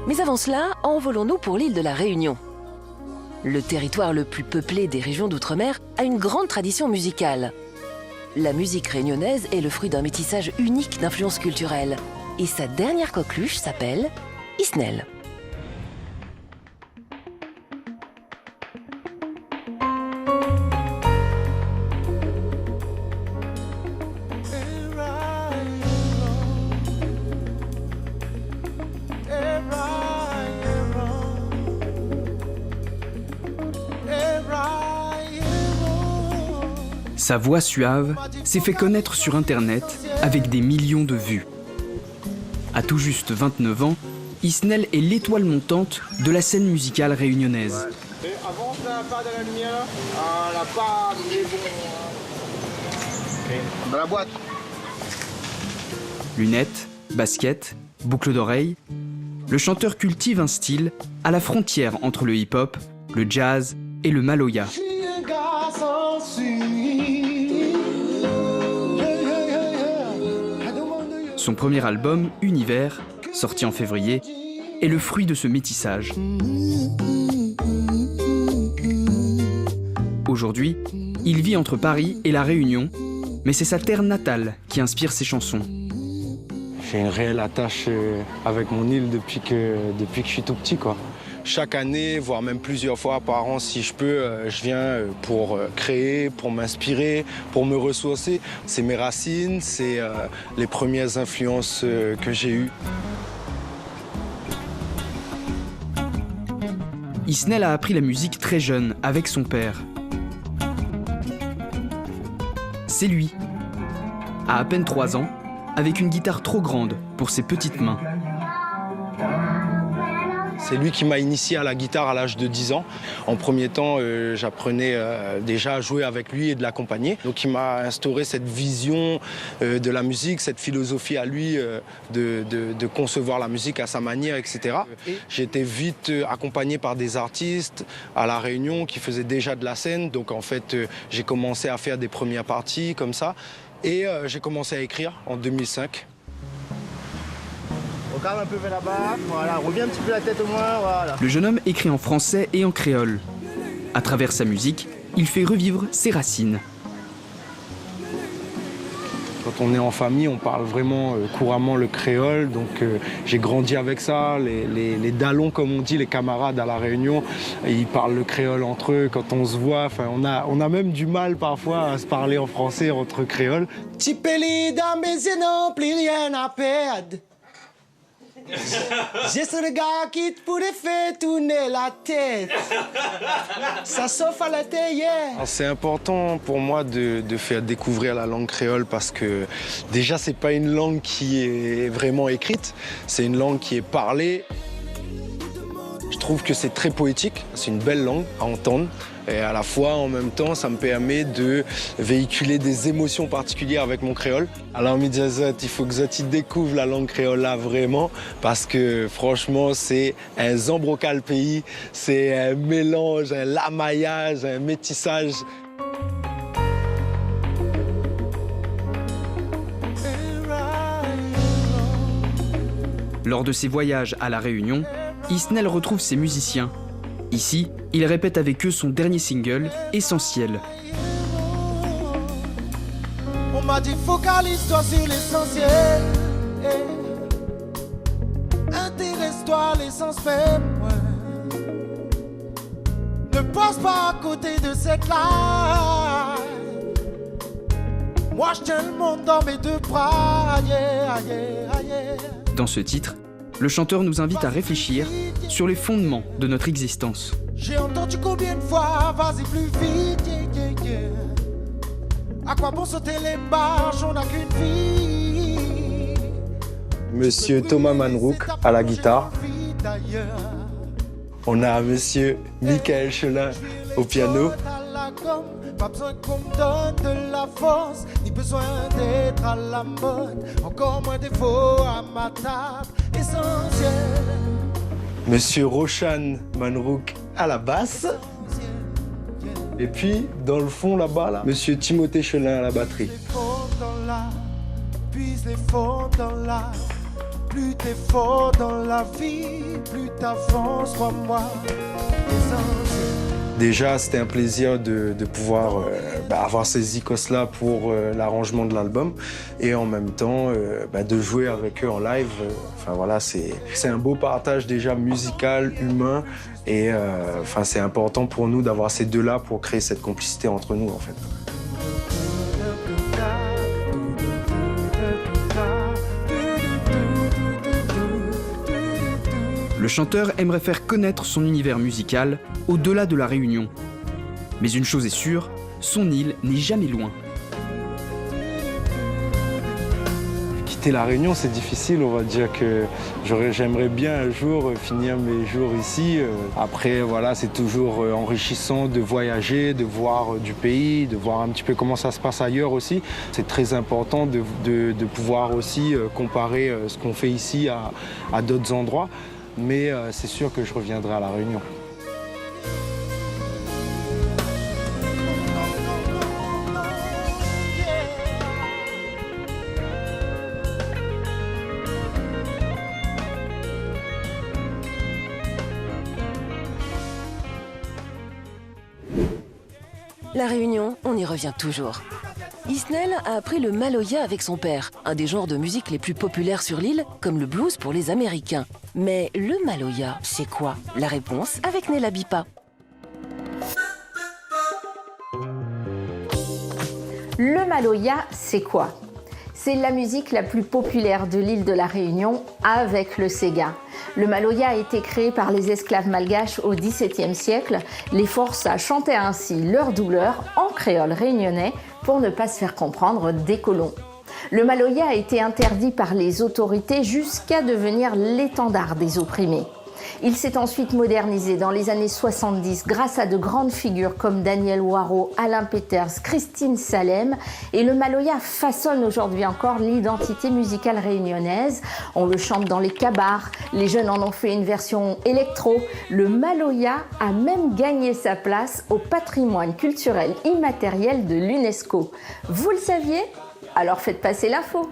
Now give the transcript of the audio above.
Mais avant cela, envolons-nous pour l'île de la Réunion. Le territoire le plus peuplé des régions d'outre-mer a une grande tradition musicale. La musique réunionnaise est le fruit d'un métissage unique d'influences culturelles. Et sa dernière coqueluche s'appelle Isnel. Sa voix suave s'est fait connaître sur Internet avec des millions de vues. À tout juste 29 ans, Isnel est l'étoile montante de la scène musicale réunionnaise. Et avant, pas de la lumière, la part est bon. Dans la boîte. Lunettes, baskets, boucles d'oreilles, le chanteur cultive un style à la frontière entre le hip-hop, le jazz et le maloya. Son premier album, Univers, sorti en février, est le fruit de ce métissage. Aujourd'hui, il vit entre Paris et La Réunion, mais c'est sa terre natale qui inspire ses chansons. J'ai une réelle attache avec mon île depuis que je suis tout petit, quoi. Chaque année, voire même plusieurs fois par an, si je peux, je viens pour créer, pour m'inspirer, pour me ressourcer. C'est mes racines, c'est les premières influences que j'ai eues. Isnel a appris la musique très jeune, avec son père. C'est lui, à peine 3 ans, avec une guitare trop grande pour ses petites mains. C'est lui qui m'a initié à la guitare à l'âge de 10 ans. En premier temps, j'apprenais déjà à jouer avec lui et de l'accompagner. Donc il m'a instauré cette vision de la musique, cette philosophie à lui de concevoir la musique à sa manière, etc. J'ai été vite accompagné par des artistes à La Réunion qui faisaient déjà de la scène. Donc en fait, j'ai commencé à faire des premières parties comme ça. Et j'ai commencé à écrire en 2005. Regarde un peu vers là-bas, voilà, reviens un petit peu la tête au moins, voilà. Le jeune homme écrit en français et en créole. À travers sa musique, il fait revivre ses racines. Quand on est en famille, on parle vraiment couramment le créole, donc j'ai grandi avec ça. Les dallons, comme on dit, les camarades à La Réunion, ils parlent le créole entre eux. Quand on se voit, on a même du mal parfois à se parler en français entre créoles. Tipeli dans mes yeux, non plus rien à perdre. J'ai ce regard qui te pourrait faire tourner la tête. Ça sauf à la tête, yeah. C'est important pour moi de faire découvrir la langue créole parce que déjà, c'est pas une langue qui est vraiment écrite, c'est une langue qui est parlée. Je trouve que c'est très poétique, c'est une belle langue à entendre. Et à la fois, en même temps, ça me permet de véhiculer des émotions particulières avec mon créole. Alors, Midjazot, il faut que Zoti découvre la langue créole là vraiment, parce que franchement, c'est un zambrocal pays, c'est un mélange, un lamaillage, un métissage. Lors de ses voyages à La Réunion, Isnel retrouve ses musiciens. Ici, il répète avec eux son dernier single, Essentiel. On m'a dit focalise-toi sur l'essentiel. Intéresse-toi à l'essence même. Ouais. Ne passe pas à côté de cette life. Moi je tiens le monde dans mes deux bras. Yeah, yeah, yeah. Dans ce titre, le chanteur nous invite à réfléchir sur les fondements de notre existence. J'ai entendu combien de fois, vas-y plus vite, yeah, yeah, yeah. À quoi bon sauter les marches, on n'a qu'une vie. Monsieur Thomas Manrouk à la guitare. On a monsieur Michael Chelin au piano. Pas besoin qu'on me donne de la force, ni besoin d'être à la mode. Encore moins défaut à ma table, essentiel. Monsieur Roshan Manrouk à la basse. Et puis, dans le fond là-bas, là, monsieur Timothée Chelin à la batterie. Plus t'es fort dans la vie, plus t'avances, crois-moi. Déjà, c'était un plaisir de pouvoir avoir ces icônes-là pour l'arrangement de l'album et en même temps de jouer avec eux en live. Enfin voilà, c'est un beau partage déjà musical, humain et c'est important pour nous d'avoir ces deux-là pour créer cette complicité entre nous en fait. Le chanteur aimerait faire connaître son univers musical au-delà de la Réunion. Mais une chose est sûre, son île n'est jamais loin. Quitter la Réunion, c'est difficile, on va dire que j'aimerais bien un jour finir mes jours ici. Après, voilà, c'est toujours enrichissant de voyager, de voir du pays, de voir un petit peu comment ça se passe ailleurs aussi. C'est très important de pouvoir aussi comparer ce qu'on fait ici à d'autres endroits. Mais c'est sûr que je reviendrai à La Réunion. La Réunion, on y revient toujours. Isnel a appris le maloya avec son père, un des genres de musique les plus populaires sur l'île, comme le blues pour les Américains. Mais le maloya, c'est quoi? La réponse avec Nella Bipa. Le maloya, c'est quoi? C'est la musique la plus populaire de l'île de la Réunion avec le séga. Le maloya a été créé par les esclaves malgaches au XVIIe siècle. Les forçats chantaient ainsi leur douleur en créole réunionnais pour ne pas se faire comprendre des colons. Le maloya a été interdit par les autorités jusqu'à devenir l'étendard des opprimés. Il s'est ensuite modernisé dans les années 70 grâce à de grandes figures comme Daniel Waro, Alain Peters, Christine Salem. Et le maloya façonne aujourd'hui encore l'identité musicale réunionnaise. On le chante dans les cabars, les jeunes en ont fait une version électro. Le maloya a même gagné sa place au patrimoine culturel immatériel de l'UNESCO. Vous le saviez? Alors faites passer l'info.